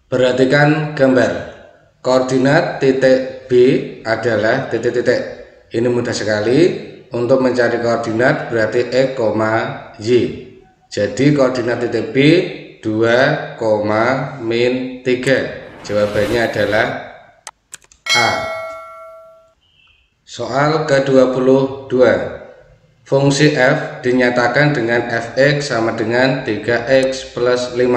Perhatikan gambar. Koordinat titik B adalah titik-titik. Ini mudah sekali. Untuk mencari koordinat berarti X, Y. Jadi koordinat titik B 2, min 3. Jawabannya adalah A. Soal ke-22. Fungsi f dinyatakan dengan fx sama dengan 3x plus 5.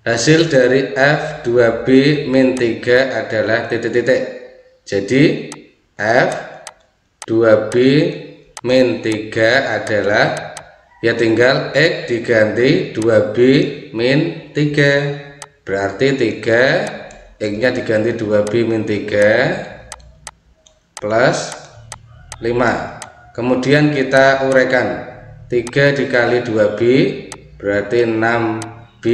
Hasil dari f 2b min 3 adalah titik-titik. Jadi f 2b min 3 adalah, ya tinggal x diganti 2b min 3. Berarti 3 x nya diganti 2b min 3 plus 5. Kemudian kita uraikan. 3 dikali 2b berarti 6b.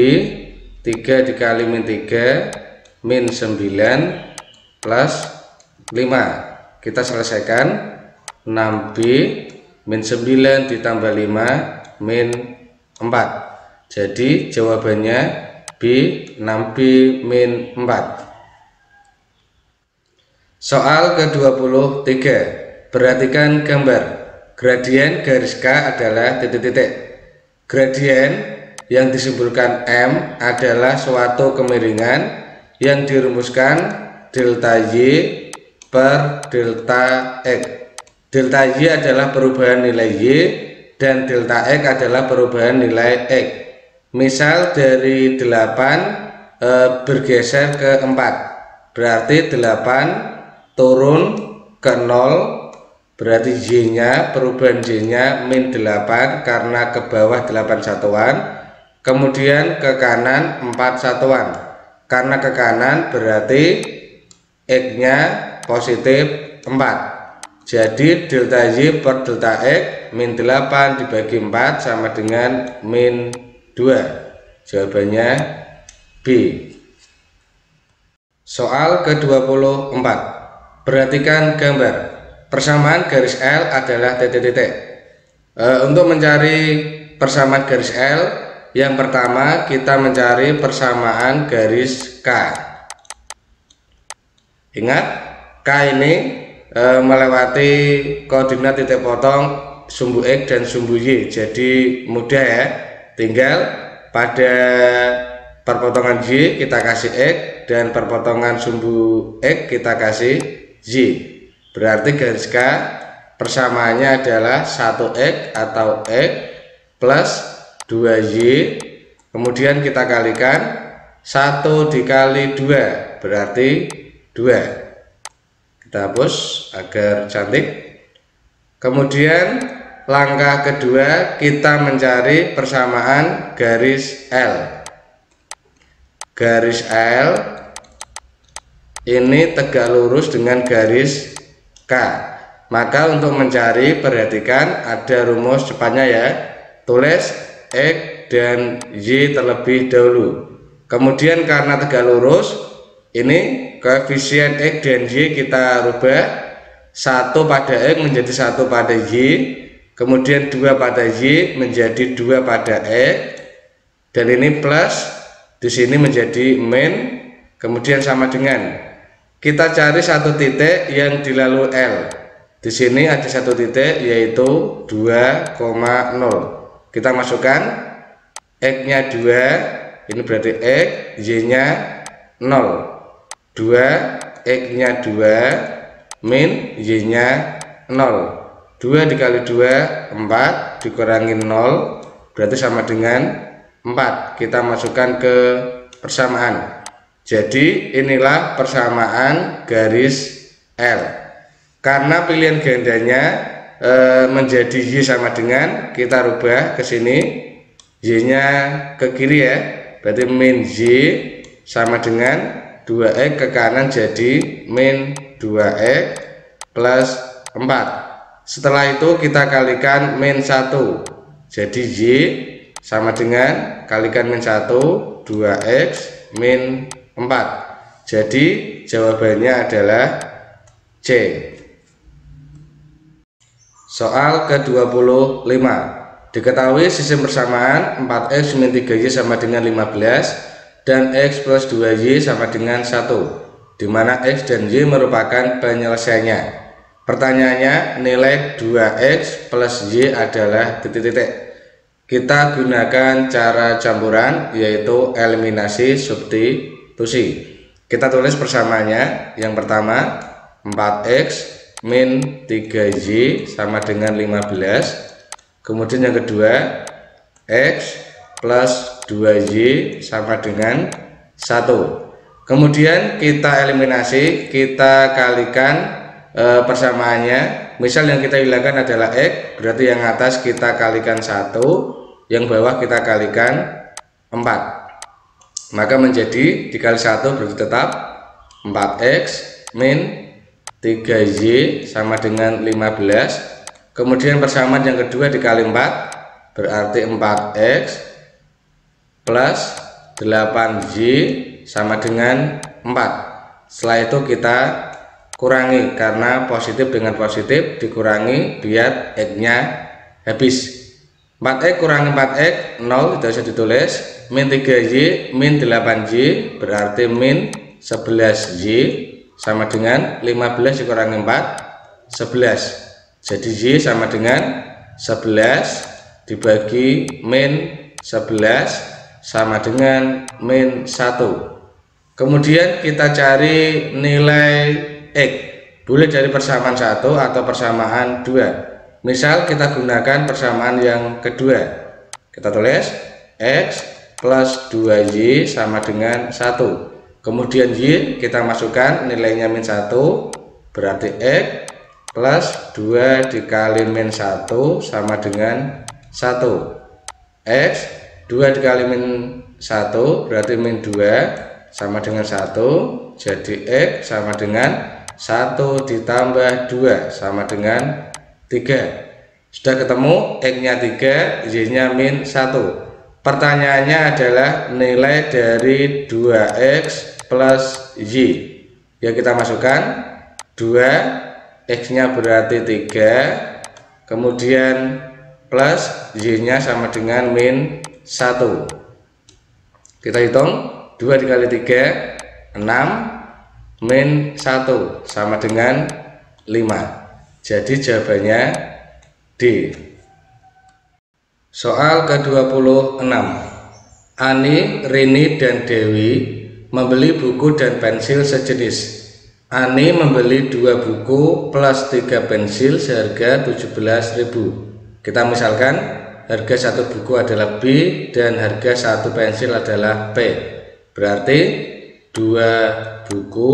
3 dikali min 3 min 9 plus 5. Kita selesaikan. 6b min 9 ditambah 5 min 4. Jadi jawabannya B, 6b min 4. Soal ke-23. Perhatikan gambar. Gradien garis K adalah titik-titik. Gradien yang disimbolkan M adalah suatu kemiringan yang dirumuskan delta Y per delta X. Delta Y adalah perubahan nilai Y dan delta X adalah perubahan nilai X. Misal dari 8 bergeser ke 4, berarti 8 turun ke 0, berarti Y nya, perubahan Y nya min 8 karena ke bawah 8 satuan, kemudian ke kanan 4 satuan. Karena ke kanan berarti X nya positif 4. Jadi delta Y per delta X min 8 dibagi 4 sama dengan min 2. Jawabannya B. Soal ke-24. Perhatikan gambar. Persamaan garis L adalah titik-titik. Untuk mencari persamaan garis L, yang pertama kita mencari persamaan garis K. Ingat, K ini melewati koordinat titik potong sumbu X dan sumbu Y. Jadi mudah ya. Tinggal pada perpotongan Y kita kasih X dan perpotongan sumbu X kita kasih Y. Berarti garis K persamaannya adalah 1x atau x plus 2y. Kemudian kita kalikan 1 dikali 2 berarti 2. Kita hapus agar cantik. Kemudian langkah kedua kita mencari persamaan garis L. Garis L ini tegak lurus dengan garis K. Maka untuk mencari, perhatikan ada rumus cepatnya ya. Tulis X dan Y terlebih dahulu. Kemudian karena tegak lurus, ini koefisien X dan Y kita rubah. 1 pada X menjadi 1 pada Y. Kemudian 2 pada Y menjadi 2 pada X. Dan ini plus, di sini menjadi min. Kemudian sama dengan, kita cari satu titik yang dilalui L. Di sini ada satu titik yaitu 2,0. Kita masukkan X nya 2, ini berarti X, Y nya 0. 2, X nya 2, min Y nya 0. 2 dikali 2, 4, dikurangi 0, berarti sama dengan 4. Kita masukkan ke persamaan. Jadi inilah persamaan garis L. Karena pilihan gandanya menjadi Y sama dengan, kita rubah ke sini, Y nya ke kiri ya, berarti min Y sama dengan 2x ke kanan jadi min 2x plus 4. Setelah itu kita kalikan min 1, jadi Y sama dengan kalikan min 1, 2x min 4. Jadi jawabannya adalah C. Soal ke-25. Diketahui sistem persamaan 4x min 3y sama dengan 15. dan X plus 2Y sama dengan 1, di mana X dan Y merupakan penyelesaiannya. Pertanyaannya, nilai 2X plus Y adalah titik-titik. Kita gunakan cara campuran, yaitu eliminasi substitusi. Kita tulis persamaannya. Yang pertama, 4X min 3Y sama dengan 15. Kemudian yang kedua, X plus 2Y sama dengan 1. Kemudian kita eliminasi, kita kalikan persamaannya. Misal yang kita hilangkan adalah X, berarti yang atas kita kalikan 1, yang bawah kita kalikan 4, maka menjadi dikali 1 berarti tetap 4X min 3Y sama dengan 15. Kemudian persamaan yang kedua dikali 4 berarti 4X plus 8Y sama dengan 4. Setelah itu kita kurangi, karena positif dengan positif dikurangi biar X-nya habis. 4X kurangi 4X 0, tidak usah ditulis. Min 3Y min 8Y berarti min 11Y sama dengan 15 dikurangi 4, 11. Jadi Y sama dengan 11 dibagi min 11 sama dengan min 1. Kemudian kita cari nilai X, boleh dari persamaan 1 atau persamaan 2. Misal kita gunakan persamaan yang kedua. Kita tulis X plus 2Y sama dengan 1. Kemudian Y kita masukkan nilainya min 1, berarti X plus 2 dikali min 1 sama dengan 1. X 2 dikali min 1 berarti min 2 sama dengan 1. Jadi X sama dengan 1 ditambah 2 sama dengan 3. Sudah ketemu, X-nya 3, Y-nya min 1. Pertanyaannya adalah nilai dari 2X plus Y. Ya, kita masukkan 2, X-nya berarti 3, kemudian plus Y-nya sama dengan min 1. Kita hitung, 2 dikali 3 6, min 1 sama dengan 5. Jadi jawabannya D. Soal ke-26. Ani, Rini, dan Dewi membeli buku dan pensil sejenis. Ani membeli 2 buku plus 3 pensil seharga 17.000. Kita misalkan harga 1 buku adalah B dan harga 1 pensil adalah P. Berarti 2 buku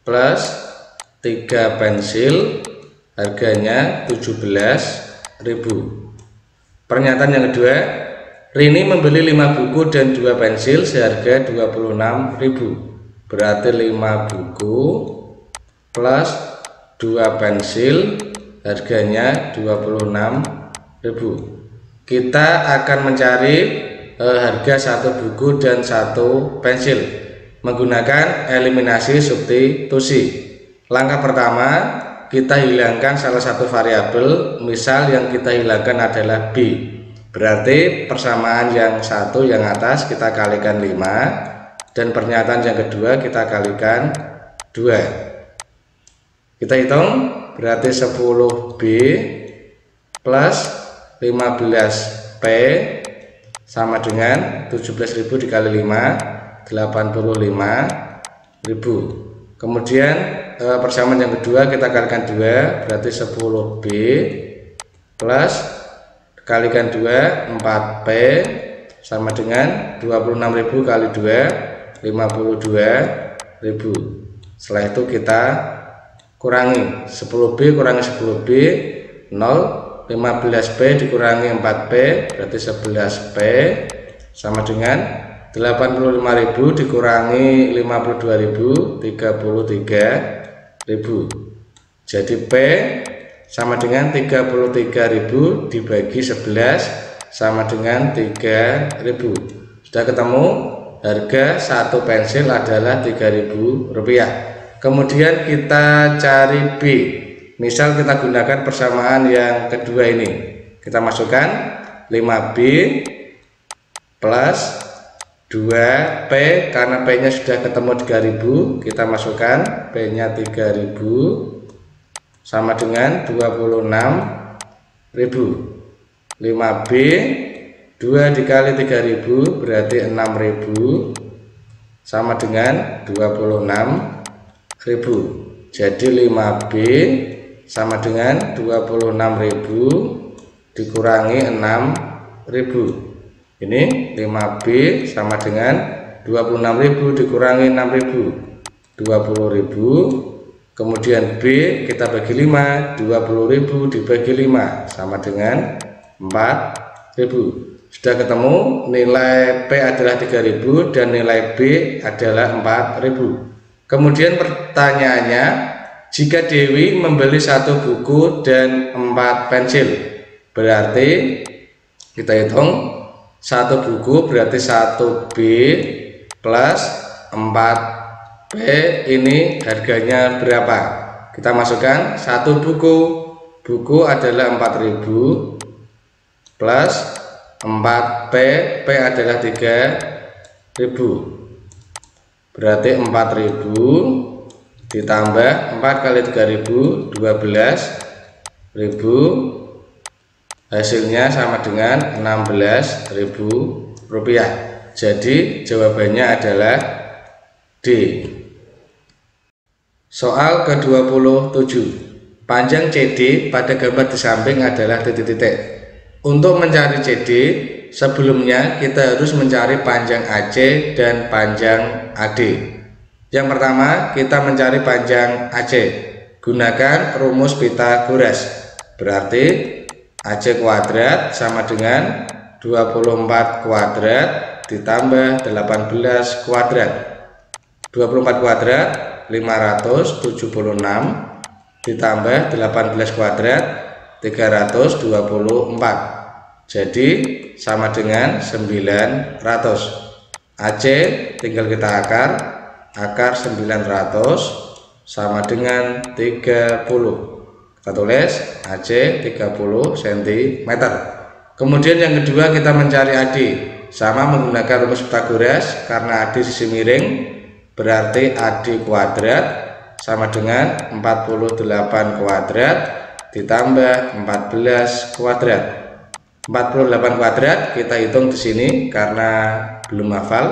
plus 3 pensil harganya 17.000. Pernyataan yang kedua, Rini membeli 5 buku dan 2 pensil seharga 26.000. Berarti 5 buku plus 2 pensil harganya 26.000. Kita akan mencari harga 1 buku dan 1 pensil menggunakan eliminasi substitusi. Langkah pertama, kita hilangkan salah satu variabel. Misal yang kita hilangkan adalah B, berarti persamaan yang 1 yang atas kita kalikan 5, dan pernyataan yang kedua kita kalikan 2. Kita hitung, berarti 10B plus 15P sama dengan 17.000 dikali 5, 85.000. Kemudian persamaan yang kedua kita kalikan 2, berarti 10B plus kalikan 2 4P sama dengan 26.000 kali 2 52.000. Setelah itu kita kurangi 10B kurangi 10B 0, 15P dikurangi 4P berarti 11P sama dengan 85.000 dikurangi 52.000 33.000. Jadi P sama dengan 33.000 dibagi 11 sama dengan 3.000. Sudah ketemu, harga 1 pensil adalah Rp3.000. Kemudian kita cari B. Misal kita gunakan persamaan yang kedua ini. Kita masukkan 5B plus 2P, karena P nya sudah ketemu 3000, kita masukkan P nya 3000 sama dengan 26.000. 5B, 2 dikali 3000 berarti 6000 sama dengan 26.000. Jadi 5B sama dengan 26.000 dikurangi 6.000. Ini 5B sama dengan 26.000 dikurangi 6.000, 20.000. Kemudian B kita bagi 5, 20.000 dibagi 5 sama dengan 4.000. Sudah ketemu, nilai P adalah 3.000 dan nilai B adalah 4.000. Kemudian pertanyaannya, jika Dewi membeli 1 buku dan 4 pensil, berarti kita hitung 1 buku berarti 1B plus 4B, ini harganya berapa? Kita masukkan 1 buku adalah 4.000 plus 4P, P adalah 3.000, berarti 4.000 ditambah 4 kali 3.000, 12.000, hasilnya sama dengan 16.000 rupiah. Jadi jawabannya adalah D. Soal ke-27, panjang CD pada gambar di samping adalah titik-titik. Untuk mencari CD, sebelumnya kita harus mencari panjang AC dan panjang AD. Yang pertama, kita mencari panjang AC. Gunakan rumus Pythagoras. Berarti AC kuadrat sama dengan 24 kuadrat ditambah 18 kuadrat. 24 kuadrat 576 ditambah 18 kuadrat 324. Jadi sama dengan 900. AC tinggal kita akar 900 sama dengan 30. Kita tulis AC 30 cm. Kemudian yang kedua kita mencari AD, sama menggunakan rumus Pythagoras. Karena AD sisi miring, berarti AD kuadrat sama dengan 48 kuadrat ditambah 14 kuadrat. 48 kuadrat kita hitung di sini karena belum hafal.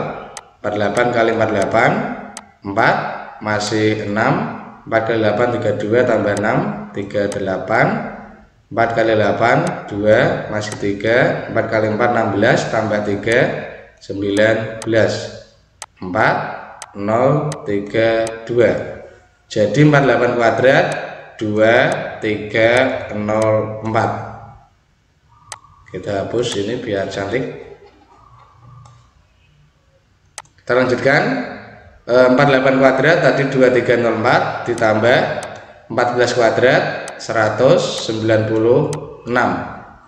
48 kali 48 4 masih 6. 4 kali 8 32 tambah 6 38. 4 kali 8 2 masih 3. 4 kali 4 16 tambah 3 19. 4 0 3 2. Jadi 48 kuadrat 2 3 0 4. Kita hapus ini biar cantik. Kita lanjutkan. 48 kuadrat tadi 2304 ditambah 14 kuadrat 196.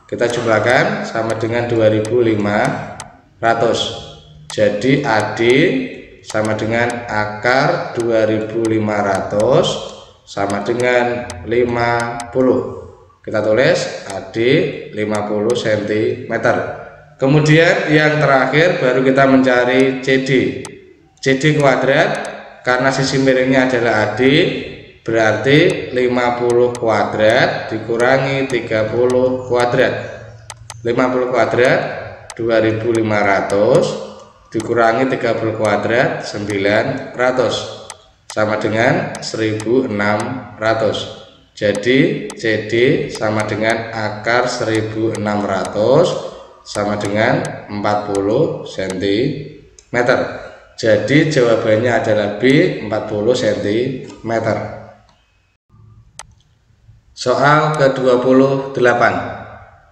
Kita jumlahkan sama dengan 2500. Jadi AD sama dengan akar 2500 sama dengan 50. Kita tulis AD 50 cm. Kemudian yang terakhir baru kita mencari CD. CD kuadrat, karena sisi miringnya adalah AD, berarti 50 kuadrat dikurangi 30 kuadrat. 50 kuadrat 2500 dikurangi 30 kuadrat 900 sama dengan 1600. Jadi CD sama dengan akar 1600 sama dengan 40 cm. Jadi jawabannya adalah B, 40 cm. Soal ke-28.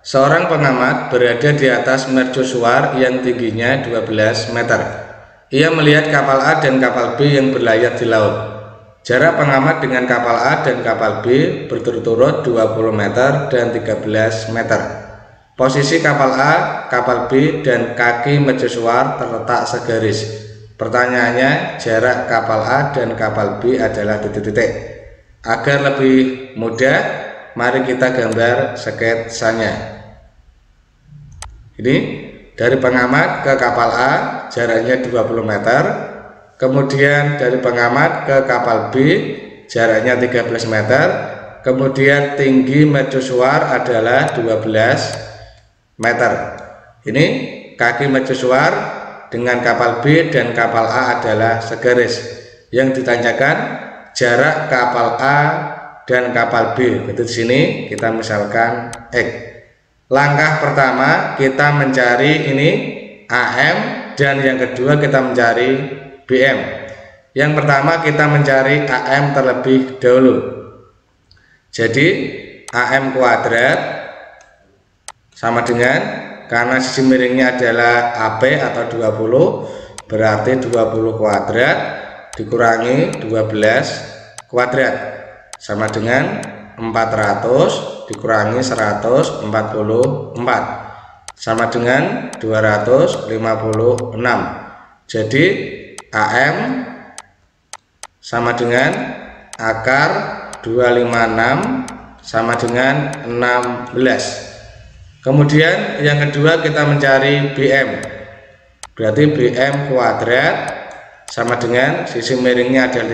Seorang pengamat berada di atas mercusuar yang tingginya 12 meter. Ia melihat kapal A dan kapal B yang berlayar di laut. Jarak pengamat dengan kapal A dan kapal B berturut-turut 20 meter dan 13 meter. Posisi kapal A, kapal B, dan kaki mercusuar terletak segaris. Pertanyaannya, jarak kapal A dan kapal B adalah titik-titik. Agar lebih mudah, mari kita gambar sketsanya. Ini dari pengamat ke kapal A, jaraknya 20 meter. Kemudian dari pengamat ke kapal B jaraknya 13 meter. Kemudian tinggi mercusuar adalah 12 meter. Ini kaki mercusuar dengan kapal B dan kapal A adalah segaris. Yang ditanyakan jarak kapal A dan kapal B. Itu di sini kita misalkan X. Langkah pertama kita mencari ini AM dan yang kedua kita mencari BM. Yang pertama kita mencari AM terlebih dahulu. Jadi AM kuadrat sama dengan, karena sisi miringnya adalah AP atau 20, berarti 20 kuadrat dikurangi 12 kuadrat sama dengan 400 dikurangi 144 sama dengan 256. Jadi AM sama dengan akar 256 sama dengan 16. Kemudian yang kedua kita mencari BM. Berarti BM kuadrat sama dengan sisi miringnya adalah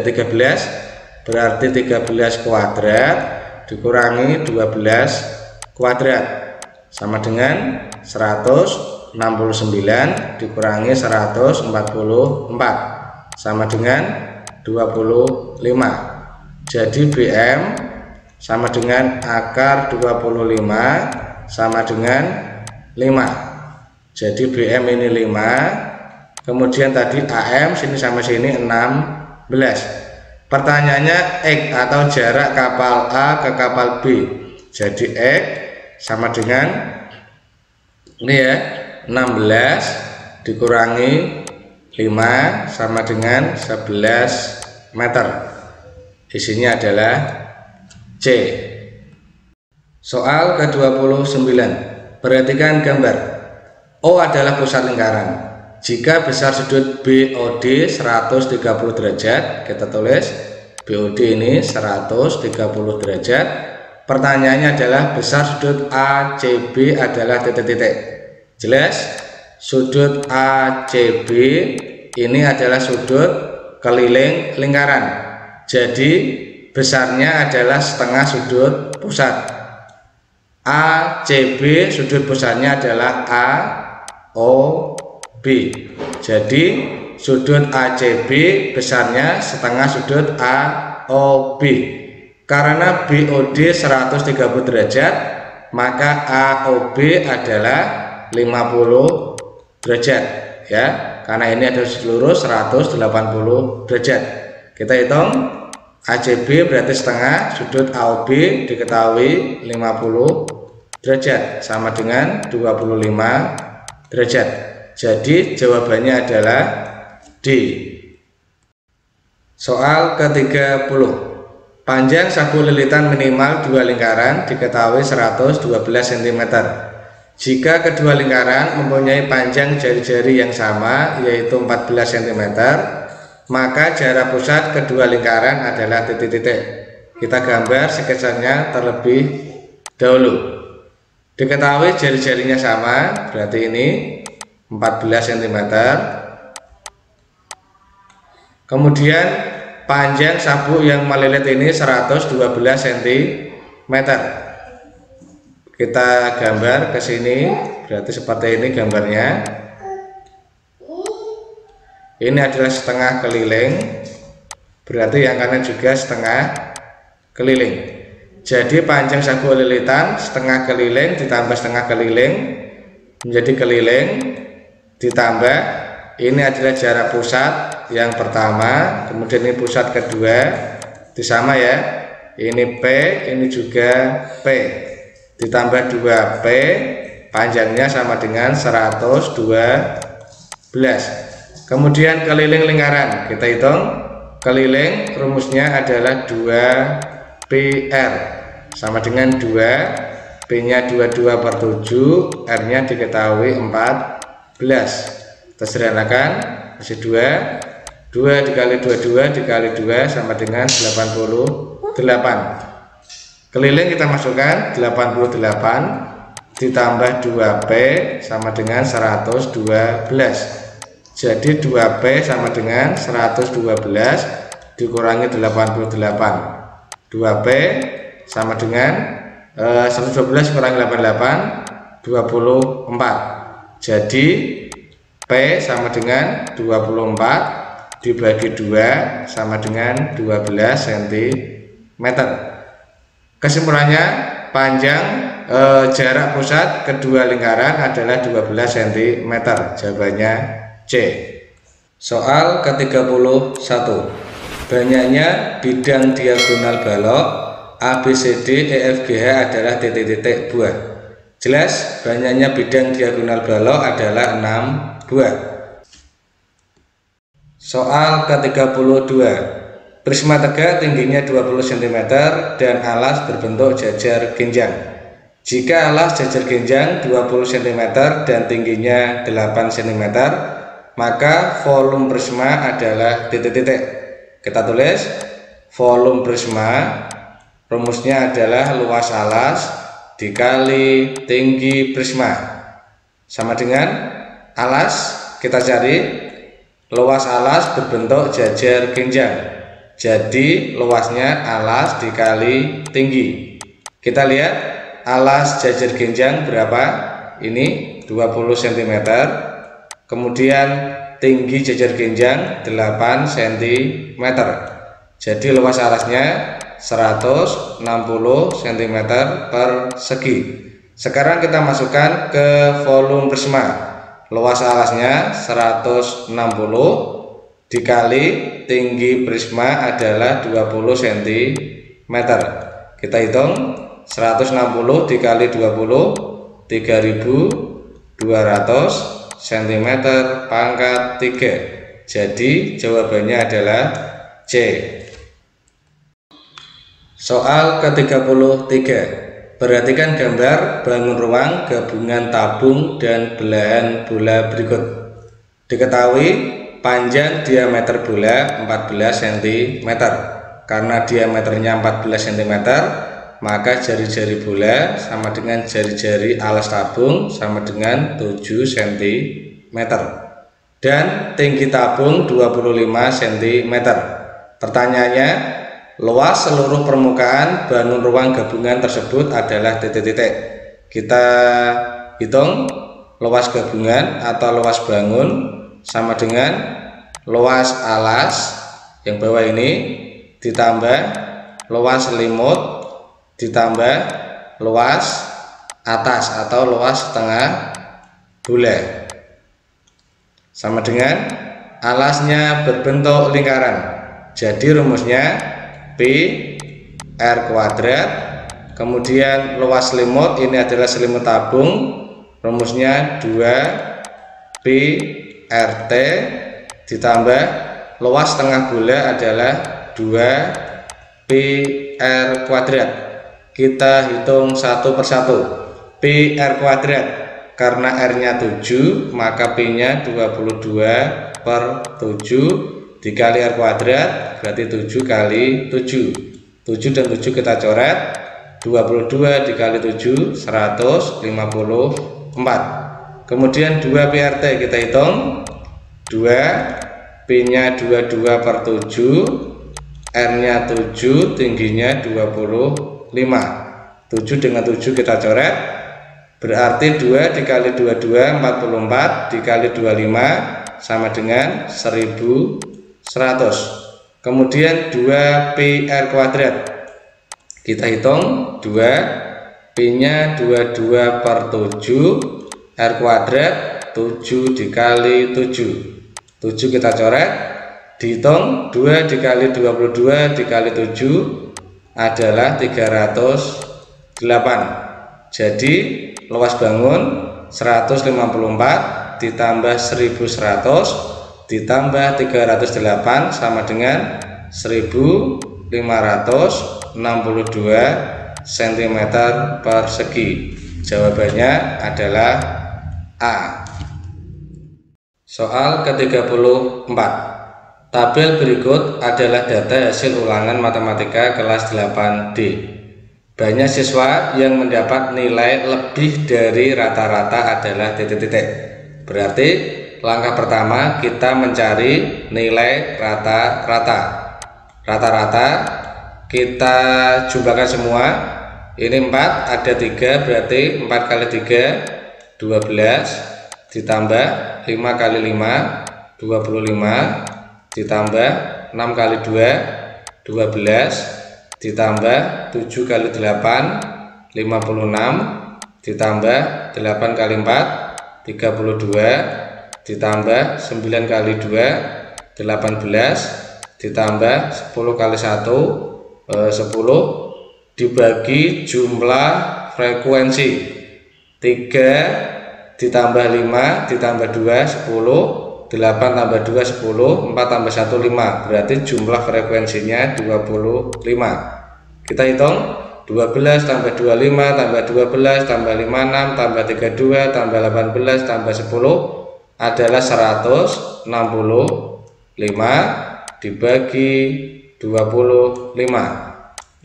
13, berarti 13 kuadrat dikurangi 12 kuadrat sama dengan 169 dikurangi 144 sama dengan 25. Jadi BM sama dengan akar 25 sama dengan 5. Jadi BM ini 5. Kemudian tadi AM sini sama sini 16. Pertanyaannya X atau jarak kapal A ke kapal B. Jadi X sama dengan ini ya, 16 dikurangi 5 sama dengan 11 meter. Isinya adalah C. Soal ke-29. Perhatikan gambar. O adalah pusat lingkaran. Jika besar sudut BOD 130 derajat, kita tulis BOD ini 130 derajat. Pertanyaannya adalah besar sudut ACB adalah titik-titik. Jelas? Sudut ACB ini adalah sudut keliling lingkaran. Jadi besarnya adalah setengah sudut pusat. ACB sudut pusatnya adalah AOB. Jadi sudut ACB besarnya setengah sudut AOB. Karena BOD 130 derajat, maka AOB adalah 50 derajat ya. Karena ini adalah seluruh 180 derajat. Kita hitung ACB berarti setengah sudut AOB diketahui 50 derajat sama dengan 25 derajat. Jadi jawabannya adalah D. Soal ke-30. Panjang sabu lilitan minimal dua lingkaran diketahui 112 cm. Jika kedua lingkaran mempunyai panjang jari-jari yang sama yaitu 14 cm, maka jarak pusat kedua lingkaran adalah titik-titik. Kita gambar sketsanya terlebih dahulu. Diketahui jari-jarinya sama, berarti ini 14 cm. Kemudian panjang sabuk yang melilit ini 112 cm. Kita gambar ke sini, berarti seperti ini gambarnya. Ini adalah setengah keliling, berarti yang kanan juga setengah keliling. Jadi panjang sabuk lilitan setengah keliling ditambah setengah keliling menjadi keliling, ditambah ini adalah jarak pusat yang pertama, kemudian ini pusat kedua, disama ya. Ini P, ini juga P, ditambah 2P, panjangnya sama dengan 112. Kemudian keliling lingkaran, kita hitung. Keliling rumusnya adalah 2PR sama dengan 2, P-nya 22/7, R-nya diketahui 14. Kita sederhanakan, masih 2 dikali 22 dikali 2 sama dengan 88. Keliling kita masukkan 88 ditambah 2P sama dengan 112. Jadi 2P sama dengan 112 dikurangi 88. 2P sama dengan 112 kurangi 88, 24. Jadi P sama dengan 24 dibagi 2 sama dengan 12 cm. Kesimpulannya, panjang jarak pusat kedua lingkaran adalah 12 cm. Jawabannya C. Soal ke-31. Banyaknya bidang diagonal balok ABCD EFGH adalah titik-titik buah. Jelas banyaknya bidang diagonal balok adalah 6 buah. Soal ke-32. Prisma tegak tingginya 20 cm dan alas berbentuk jajar genjang. Jika alas jajar genjang 20 cm dan tingginya 8 cm, maka volume prisma adalah titik-titik. Kita tulis volume prisma, rumusnya adalah luas alas dikali tinggi prisma sama dengan alas. Kita cari luas alas berbentuk jajar genjang, jadi luasnya alas dikali tinggi. Kita lihat alas jajar genjang berapa, ini 20 cm, kemudian tinggi jajar genjang 8 cm, jadi luas alasnya 160 cm persegi. Sekarang kita masukkan ke volume prisma. Luas alasnya 160 dikali tinggi prisma adalah 20 cm. Kita hitung 160 dikali 20, 3200 cm pangkat 3. Jadi jawabannya adalah C. Soal ke-33. Perhatikan gambar bangun ruang gabungan tabung dan belahan bola berikut. Diketahui panjang diameter bola 14 cm. Karena diameternya 14 cm, maka jari-jari bola sama dengan jari-jari alas tabung sama dengan 7 cm. Dan tinggi tabung 25 cm. Pertanyaannya, luas seluruh permukaan bangun ruang gabungan tersebut adalah titik-titik. Kita hitung luas gabungan atau luas bangun sama dengan luas alas yang bawah ini ditambah luas selimut ditambah luas atas atau luas setengah bola sama dengan alasnya berbentuk lingkaran. Jadi rumusnya Pi R kuadrat, kemudian luas selimut ini adalah selimut tabung, rumusnya 2 Pi RT ditambah luas tengah bola adalah 2 Pi R kuadrat. Kita hitung satu persatu. Pi R kuadrat, karena R nya 7 maka Pi nya 22/7 dikali R kuadrat berarti 7 kali 7. 7 dan 7 kita coret, 22 dikali 7 154. Kemudian 2 PRT kita hitung, 2 P nya 22/7, R nya 7, tingginya 25. 7 dengan 7 kita coret, berarti 2 dikali 22 44 dikali 25 sama dengan 1100. Kemudian 2 Pi R kuadrat kita hitung, 2 Pi nya 22/7, R kuadrat 7 dikali 7. 7 kita coret, dihitung 2 dikali 22 dikali 7 adalah 308. Jadi luas bangun 154 ditambah 1100 ditambah 308 sama dengan 1562 cm persegi. Jawabannya adalah A. Soal ke-34. Tabel berikut adalah data hasil ulangan matematika kelas 8D. Banyak siswa yang mendapat nilai lebih dari rata-rata adalah titik-titik. Berarti langkah pertama kita mencari nilai rata-rata. Rata-rata kita jumlahkan semua. Ini 4, ada 3, berarti 4 kali 3 12, ditambah 5 kali 5 25, ditambah 6 kali 2 12, ditambah 7 kali 8 56, ditambah 8 kali 4 32, ditambah 9 kali 2 18, ditambah 10 kali 1 10, dibagi jumlah frekuensi. 3 ditambah 5 ditambah 2 10, 8 tambah 2 10, 4 tambah 1 5, berarti jumlah frekuensinya 25. Kita hitung 12 tambah 25 tambah 12 tambah 56 tambah 32 tambah 18 tambah 10 adalah 165 dibagi 25.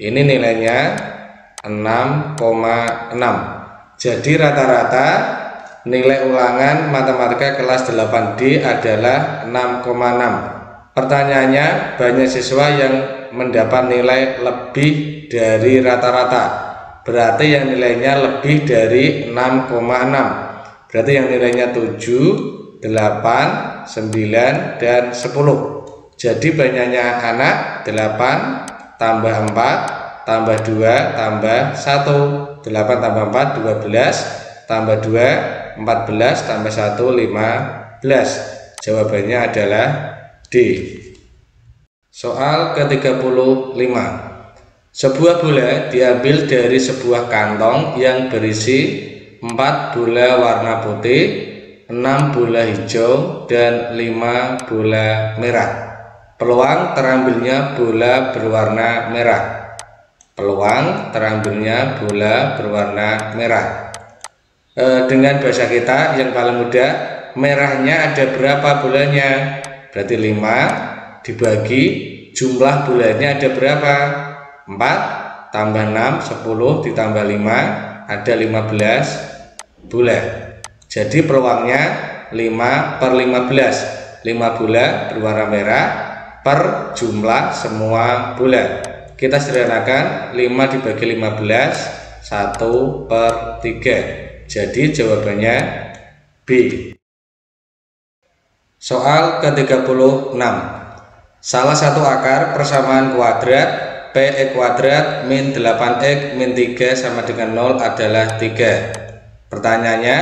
Ini nilainya 6,6. Jadi rata-rata nilai ulangan matematika kelas 8D adalah 6,6. Pertanyaannya, banyak siswa yang mendapat nilai lebih dari rata-rata. Berarti yang nilainya lebih dari 6,6. Berarti yang nilainya 7, 8, 9, dan 10. Jadi banyaknya anak 8 tambah 4 tambah 2 tambah 1, 8 tambah 4 12, tambah 2 14, tambah 1 15. Jawabannya adalah D. Soal ke-35. Sebuah bola diambil dari sebuah kantong yang berisi 4 bola warna putih, 6 bola hijau, dan 5 bola merah. Peluang terambilnya bola berwarna merah. Peluang terambilnya bola berwarna merah. Dengan bahasa kita yang paling mudah, merahnya ada berapa bolanya? Berarti 5 dibagi jumlah bolanya ada berapa? 4 tambah 6 10 ditambah 5 ada 15 bola. Jadi peluangnya 5 per 15. 5 bola berwarna merah per jumlah semua bola. Kita sederhanakan 5 dibagi 15 1 per 3. Jadi jawabannya B. Soal ke-36. Salah satu akar persamaan kuadrat Px kuadrat min 8x min 3 sama dengan 0 adalah 3. Pertanyaannya,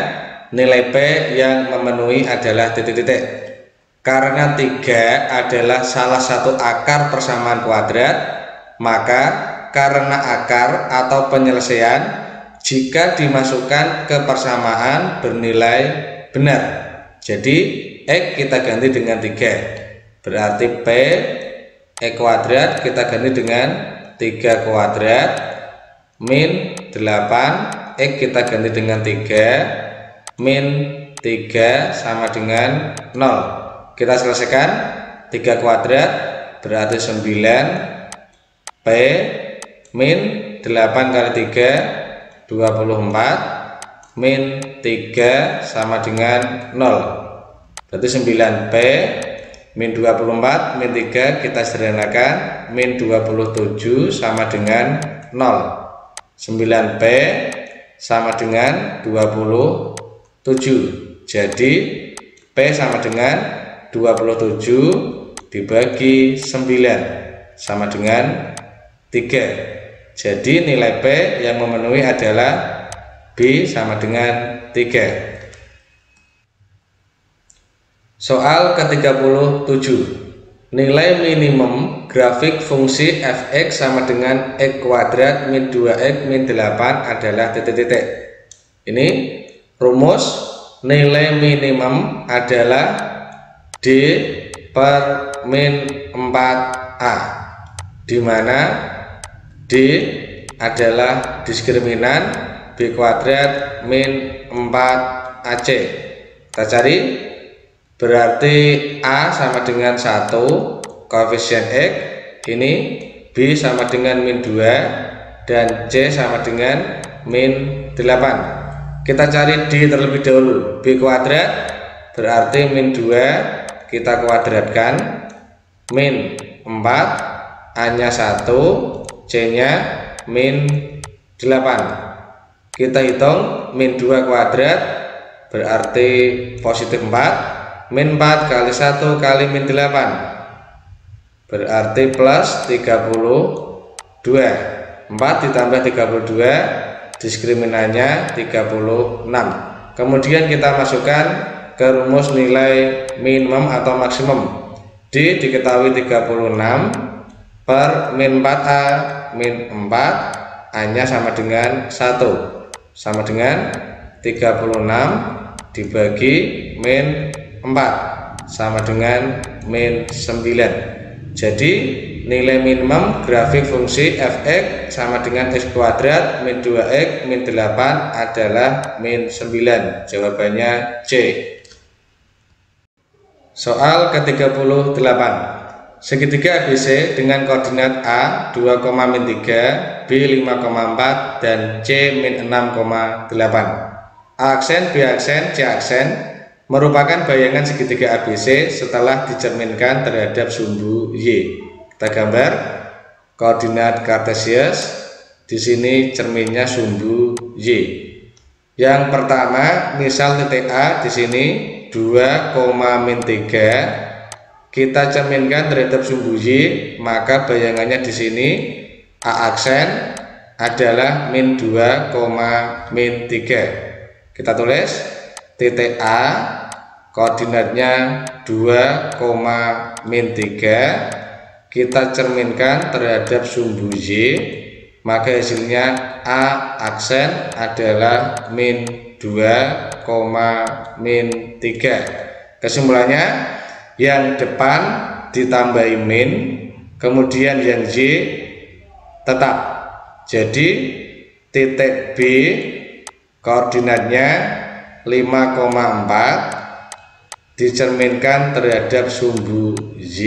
nilai P yang memenuhi adalah titik-titik. Karena 3 adalah salah satu akar persamaan kuadrat, maka karena akar atau penyelesaian jika dimasukkan ke persamaan bernilai benar. Jadi X kita ganti dengan 3. Berarti P X kuadrat kita ganti dengan 3 kuadrat min 8 X kita ganti dengan 3 min 3 sama dengan 0. Kita selesaikan 3 kuadrat berarti 9 P min 8 kali 3 24 min 3 sama dengan 0. Berarti 9P min 24 min 3 kita sederhanakan min 27 sama dengan 0. 9P sama dengan 27. Jadi P sama dengan 27 dibagi 9 sama dengan 3. Jadi nilai P yang memenuhi adalah B sama dengan 3. Soal ke-37. Nilai minimum grafik fungsi fx sama dengan x kuadrat min 2x min 8 adalah titik-titik. Ini rumus nilai minimum adalah D per min 4A, di mana D adalah diskriminan B kuadrat min 4AC. Kita cari, berarti A sama dengan 1, koefisien X, ini B sama dengan min 2, dan C sama dengan min 8. Kita cari D terlebih dahulu. B kuadrat berarti min 2 kita kuadratkan, min 4, A nya 1, C nya min 8. Kita hitung min 2 kuadrat berarti positif 4, min 4 kali 1 kali min 8 berarti plus 32. 4 ditambah 32 diskriminannya 36. Kemudian kita masukkan ke rumus nilai minimum atau maksimum. D diketahui 36 per min 4A, min 4 A nya sama dengan 1, sama dengan 36 dibagi min 4 sama dengan min 9. Jadi nilai minimum grafik fungsi f(x) sama dengan x kuadrat min 2x min 8 adalah min 9. Jawabannya C. Soal ke-38. Segitiga ABC dengan koordinat A 2,-3, B 5,4 dan C min 6,8. A aksen, B aksen, C aksen merupakan bayangan segitiga ABC setelah dicerminkan terhadap sumbu Y. Kita gambar koordinat kartesius, di sini cerminnya sumbu Y. Yang pertama, misal titik A di sini 2,-3, kita cerminkan terhadap sumbu Y, maka bayangannya di sini A aksen adalah min 2,-3. Kita tulis titik A koordinatnya 2,-3, kita cerminkan terhadap sumbu Y, maka hasilnya A aksen adalah min 2,-3. Kesimpulannya, yang depan ditambahi min, kemudian yang Y tetap. Jadi titik B koordinatnya 5,4 dicerminkan terhadap sumbu Y,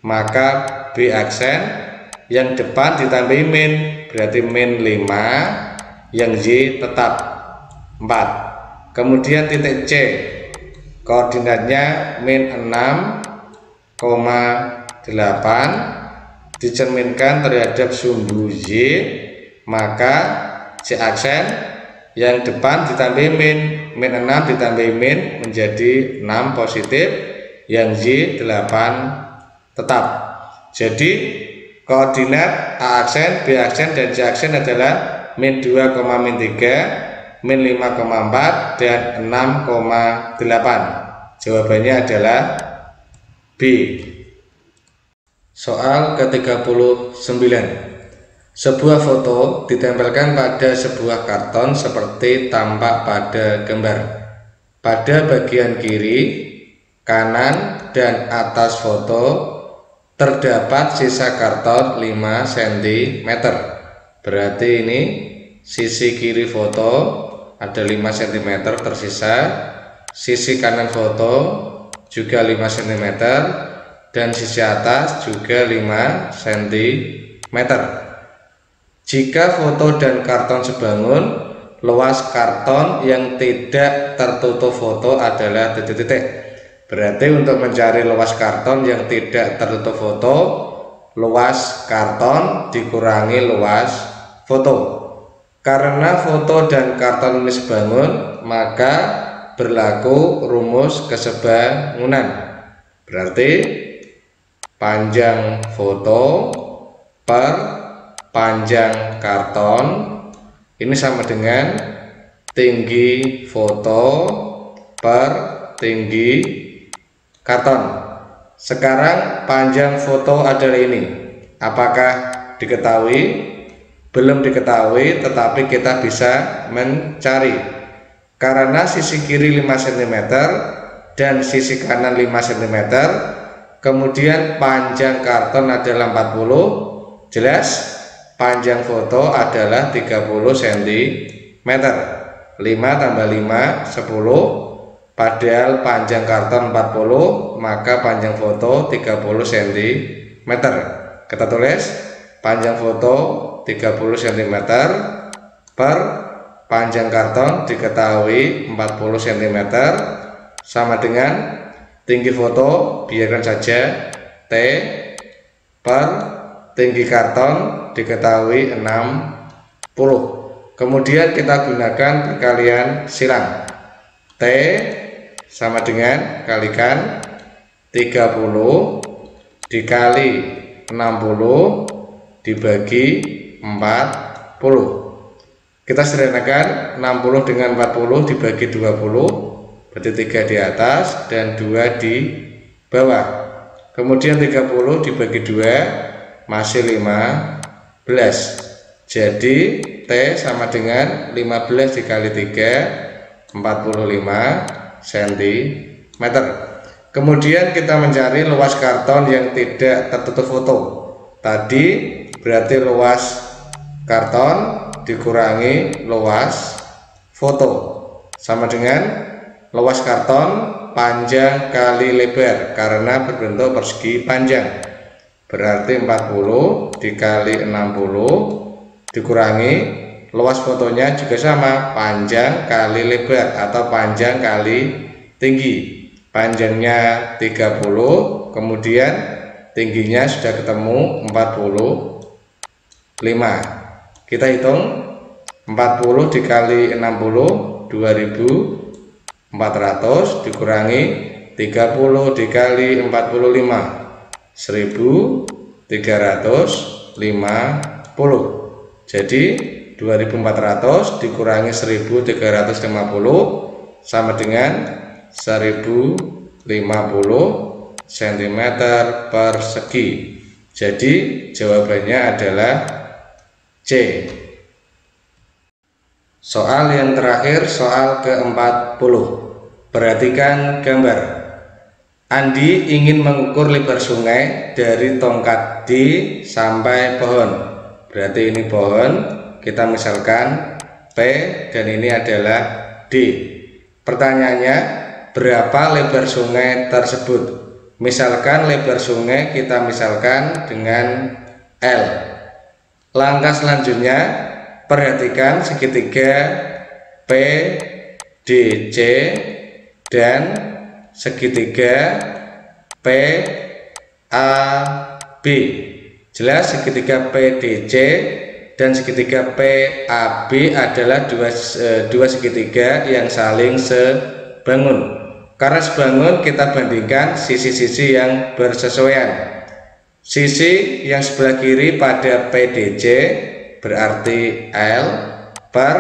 maka B aksen yang depan ditambahi min berarti min 5, yang Y tetap 4. Kemudian titik C koordinatnya min 6,8 dicerminkan terhadap sumbu Y, maka C aksen yang depan ditambahi min 6 ditambahi min menjadi 6 positif, yang Y 8 tetap. Jadi koordinat A aksen, B aksen dan C aksen adalah min 2,-3, min 5,4 dan 6,8. Jawabannya adalah B. Soal ke-39. Sebuah foto ditempelkan pada sebuah karton seperti tampak pada gambar. Pada bagian kiri, kanan, dan atas foto terdapat sisa karton 5 cm. Berarti ini sisi kiri foto ada 5 cm tersisa, sisi kanan foto juga 5 cm, dan sisi atas juga 5 cm. Jika foto dan karton sebangun, luas karton yang tidak tertutup foto adalah titik-titik. Berarti untuk mencari luas karton yang tidak tertutup foto, luas karton dikurangi luas foto. Karena foto dan karton ini sebangun, maka berlaku rumus kesebangunan. Berarti panjang foto per panjang karton ini sama dengan tinggi foto per tinggi karton. Sekarang panjang foto adalah ini. Apakah diketahui? Belum diketahui, tetapi kita bisa mencari. Karena sisi kiri 5 cm dan sisi kanan 5 cm, kemudian panjang karton adalah 40, jelas panjang foto adalah 30 cm. 5 tambah 5 10, padahal panjang karton 40, maka panjang foto 30 cm. Kita tulis panjang foto 30 cm per panjang karton diketahui 40 cm, sama dengan tinggi foto biarkan saja T per tinggi karton diketahui 60. Kemudian kita gunakan perkalian silang. T sama dengan kalikan 30 dikali 60 dibagi 40. Kita sederhanakan 60 dengan 40 dibagi 20, berarti 3 di atas dan 2 di bawah. Kemudian 30 dibagi 2 masih 15. Jadi T sama dengan 15 dikali 3, 45 cm. Kemudian kita mencari luas karton yang tidak tertutup foto. Tadi berarti luas karton dikurangi luas foto sama dengan luas karton panjang kali lebar karena berbentuk persegi panjang, berarti 40 dikali 60 dikurangi luas fotonya juga sama, panjang kali lebar atau panjang kali tinggi. Panjangnya 30, kemudian tingginya sudah ketemu 45. Kita hitung 40 dikali 60 2400 dikurangi 30 dikali 45 1350. Jadi 2400 dikurangi 1350 sama dengan 1050 cm persegi. Jadi jawabannya adalah C. Soal yang terakhir, soal ke-40. Perhatikan gambar. Andi ingin mengukur lebar sungai dari tongkat D sampai pohon. Berarti ini pohon, kita misalkan P dan ini adalah D. Pertanyaannya, berapa lebar sungai tersebut? Misalkan lebar sungai kita misalkan dengan L. Langkah selanjutnya, perhatikan segitiga PDC dan segitiga PAB. Jelas segitiga PDC dan segitiga PAB adalah dua segitiga yang saling sebangun. Karena sebangun, kita bandingkan sisi-sisi yang bersesuaian. Sisi yang sebelah kiri pada PDC berarti L per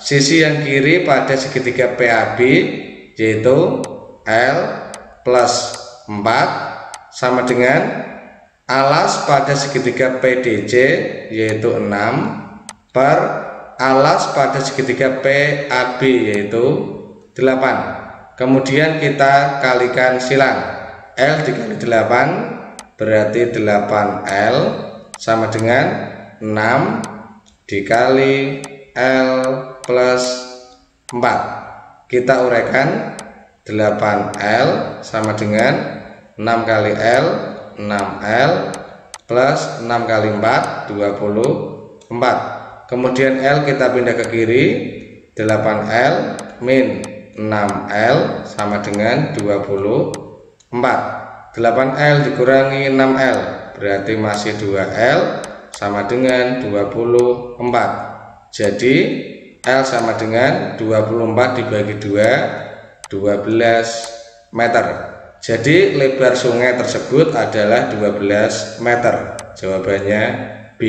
sisi yang kiri pada segitiga PAB yaitu L plus 4 sama dengan alas pada segitiga PDC yaitu 6 per alas pada segitiga PAB yaitu 8. Kemudian kita kalikan silang. L dikali 8 berarti 8L sama dengan 6 dikali L plus 4. Kita uraikan 8L sama dengan 6 kali L 6L plus 6 kali 4 24. Kemudian L kita pindah ke kiri, 8L min 6L sama dengan 24. 8L dikurangi 6L berarti masih 2L sama dengan 24. Jadi L sama dengan 24 dibagi 2, 12 meter. Jadi lebar sungai tersebut adalah 12 meter. Jawabannya B.